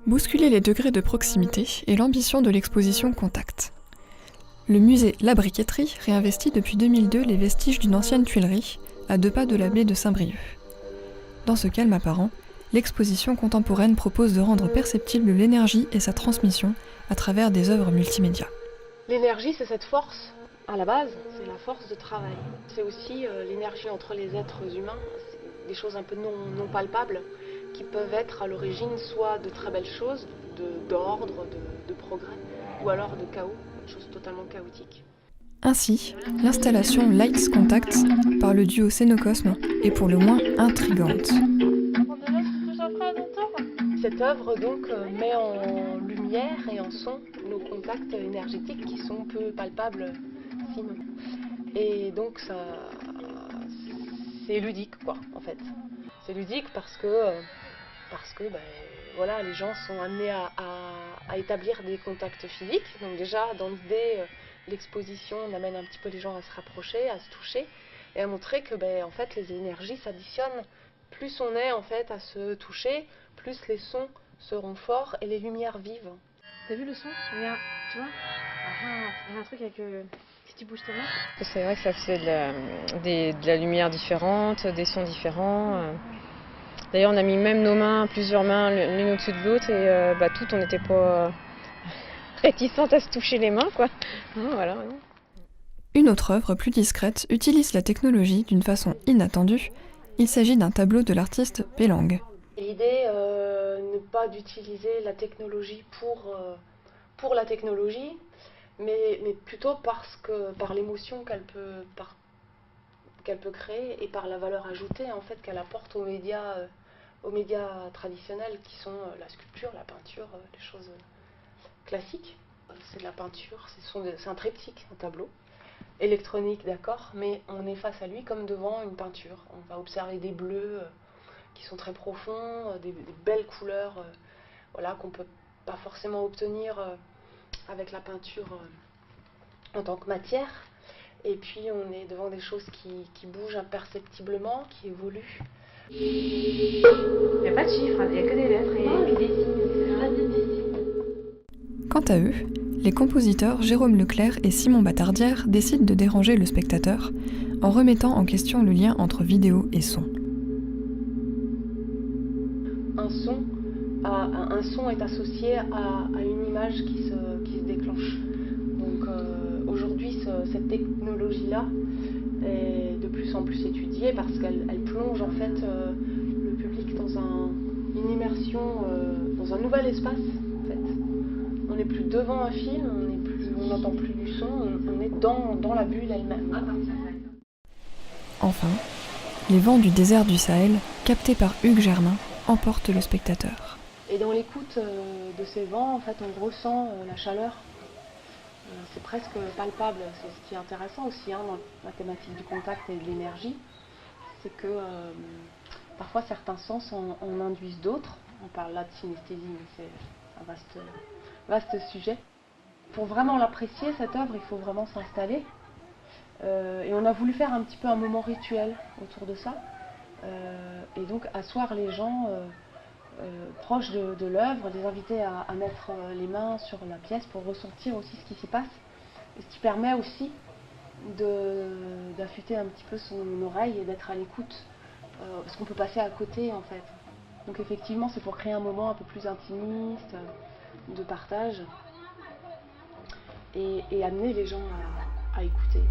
Bousculer les degrés de proximité est l'ambition de l'exposition Contact. Le musée La Briqueterie réinvestit depuis 2002 les vestiges d'une ancienne tuilerie, à 2 pas de la baie de Saint-Brieuc. Dans ce calme apparent, l'exposition contemporaine propose de rendre perceptible l'énergie et sa transmission à travers des œuvres multimédia. L'énergie, c'est cette force, à la base, c'est la force de travail. C'est aussi l'énergie entre les êtres humains, des choses un peu non palpables, qui peuvent être à l'origine soit de très belles choses, d'ordre, de progrès, ou alors de chaos, des choses totalement chaotiques. Ainsi, l'installation Lights Contact par le duo Scénocosme est pour le moins intrigante. Cette œuvre donc met en lumière et en son nos contacts énergétiques qui sont peu palpables sinon. Et donc ça, c'est ludique quoi en fait. C'est ludique parce que voilà, les gens sont amenés à établir des contacts physiques. Donc déjà dans l'idée, l'exposition on amène un petit peu les gens à se rapprocher, à se toucher et à montrer que en fait les énergies s'additionnent. Plus on est en fait à se toucher, plus les sons seront forts et les lumières vives. T'as vu le son? Regarde, tu vois? Il y a un truc avec si tu bouges tes mains. C'est vrai que ça fait de la lumière différente, des sons différents. D'ailleurs, on a mis même nos mains, plusieurs mains, l'une au-dessus de l'autre, et toutes, on n'était pas réticentes à se toucher les mains, quoi. Voilà. Une autre œuvre plus discrète utilise la technologie d'une façon inattendue. Il s'agit d'un tableau de l'artiste Pélang. L'idée n'est pas d'utiliser la technologie pour la technologie, mais plutôt par l'émotion qu'elle peut créer et par la valeur ajoutée en fait qu'elle apporte aux médias traditionnels qui sont la sculpture, la peinture, les choses classiques. C'est de la peinture, c'est un triptyque, un tableau. Électronique, d'accord, mais on est face à lui comme devant une peinture. On va observer des bleus qui sont très profonds, des belles couleurs voilà, qu'on ne peut pas forcément obtenir avec la peinture en tant que matière. Et puis on est devant des choses qui bougent imperceptiblement, qui évoluent. Il n'y a pas de chiffres, il n'y a que des lettres et puis des signes. Quant à eux, les compositeurs Jérôme Leclerc et Simon Batardière décident de déranger le spectateur en remettant en question le lien entre vidéo et son. Un son est associé à une image qui se déclenche. Donc aujourd'hui, cette technologie-là est de plus en plus étudiée parce qu'elle plonge en fait le public dans une immersion, dans un nouvel espace. En fait. On n'est plus devant un film, on n'entend plus du son, on est dans la bulle elle-même. Enfin, les vents du désert du Sahel, captés par Hugues Germain, emportent le spectateur. Et dans l'écoute de ces vents, en fait, on ressent la chaleur. C'est presque palpable. C'est ce qui est intéressant aussi dans la thématique du contact et de l'énergie. C'est que parfois certains sens en induisent d'autres. On parle là de synesthésie, mais c'est un vaste sujet. Pour vraiment l'apprécier, cette œuvre, il faut vraiment s'installer. Et on a voulu faire un petit peu un moment rituel autour de ça. Et donc asseoir les gens proches de l'œuvre, les inviter à mettre les mains sur la pièce pour ressentir aussi ce qui s'y passe. Et ce qui permet aussi d'affûter un petit peu son oreille et d'être à l'écoute. Parce qu'on peut passer à côté en fait. Donc effectivement c'est pour créer un moment un peu plus intimiste, de partage. Et amener les gens à écouter.